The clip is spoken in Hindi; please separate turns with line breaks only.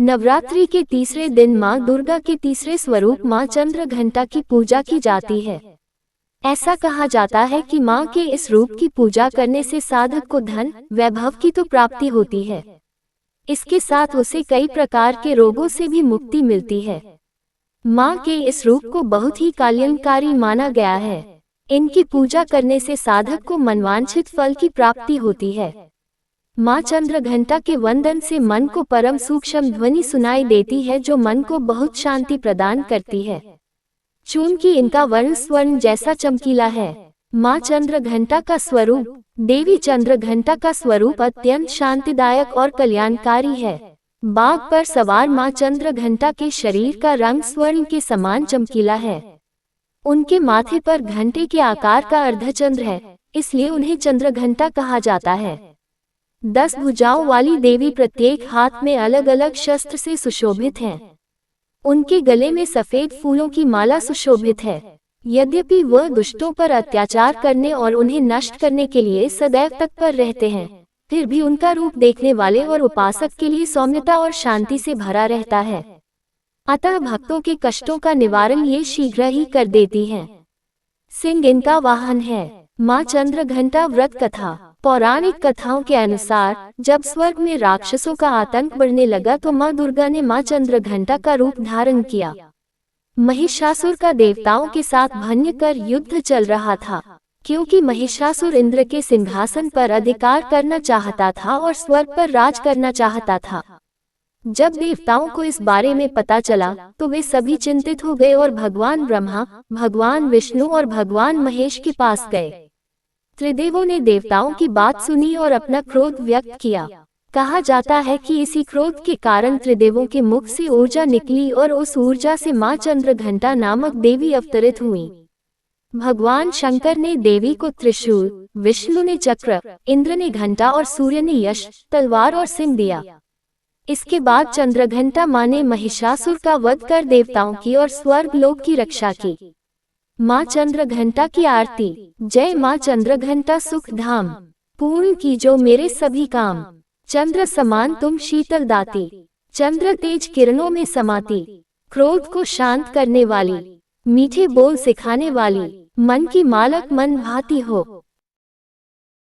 नवरात्रि के तीसरे दिन माँ दुर्गा के तीसरे स्वरूप माँ चंद्रघंटा की पूजा की जाती है। ऐसा कहा जाता है कि माँ के इस रूप की पूजा करने से साधक को धन वैभव की तो प्राप्ति होती है, इसके साथ उसे कई प्रकार के रोगों से भी मुक्ति मिलती है। माँ के इस रूप को बहुत ही कल्याणकारी माना गया है। इनकी पूजा करने से साधक को मनवांछित फल की प्राप्ति होती है। माँ चंद्रघंटा के वंदन से मन को परम सूक्ष्म ध्वनि सुनाई देती है, जो मन को बहुत शांति प्रदान करती है। चूंकि इनका वर्ण स्वर्ण जैसा चमकीला है। माँ चंद्रघंटा का स्वरूप देवी चंद्रघंटा का स्वरूप अत्यंत शांतिदायक और कल्याणकारी है। बाघ पर सवार माँ चंद्रघंटा के शरीर का रंग स्वर्ण के समान चमकीला है। उनके माथे पर घंटे के आकार का अर्धचंद्र है, इसलिए उन्हें चंद्रघंटा कहा जाता है। 10 भुजाओं वाली देवी प्रत्येक हाथ में अलग अलग शस्त्र से सुशोभित हैं। उनके गले में सफेद फूलों की माला सुशोभित है। यद्यपि वह दुष्टों पर अत्याचार करने और उन्हें नष्ट करने के लिए सदैव तत्पर रहते हैं, फिर भी उनका रूप देखने वाले और उपासक के लिए सौम्यता और शांति से भरा रहता है। अतः भक्तों के कष्टों का निवारण ये शीघ्र ही कर देती हैं। सिंह इनका वाहन है। माँ चंद्रघंटा व्रत कथा। पौराणिक कथाओं के अनुसार जब स्वर्ग में राक्षसों का आतंक बढ़ने लगा तो माँ दुर्गा ने माँ चंद्रघंटा का रूप धारण किया। महिषासुर का देवताओं के साथ भंग कर युद्ध चल रहा था, क्योंकि महिषासुर इंद्र के सिंहासन पर अधिकार करना चाहता था और स्वर्ग पर राज करना चाहता था। जब देवताओं को इस बारे में पता चला तो वे सभी चिंतित हो गए और भगवान ब्रह्मा, भगवान विष्णु और भगवान महेश के पास गए। त्रिदेवों ने देवताओं की बात सुनी और अपना क्रोध व्यक्त किया। कहा जाता है कि इसी क्रोध के कारण त्रिदेवों के मुख से ऊर्जा निकली और उस ऊर्जा से माँ चंद्रघंटा नामक देवी अवतरित हुई। भगवान शंकर ने देवी को त्रिशूल, विष्णु ने चक्र, इंद्र ने घंटा और सूर्य ने यश, तलवार और सिंह दिया। इसके बाद चंद्रघंटा माँ ने महिषासुर का वध कर देवताओं की और स्वर्ग लोक की रक्षा की। माँ चंद्रघंटा की आरती। जय माँ चंद्रघंटा सुख धाम, पूर्ण कीजो मेरे सभी काम। चंद्र समान तुम शीतल दाती, चंद्र तेज किरणों में समाती। क्रोध को शांत करने वाली, मीठे बोल सिखाने वाली, मन की मालक मन भाती हो।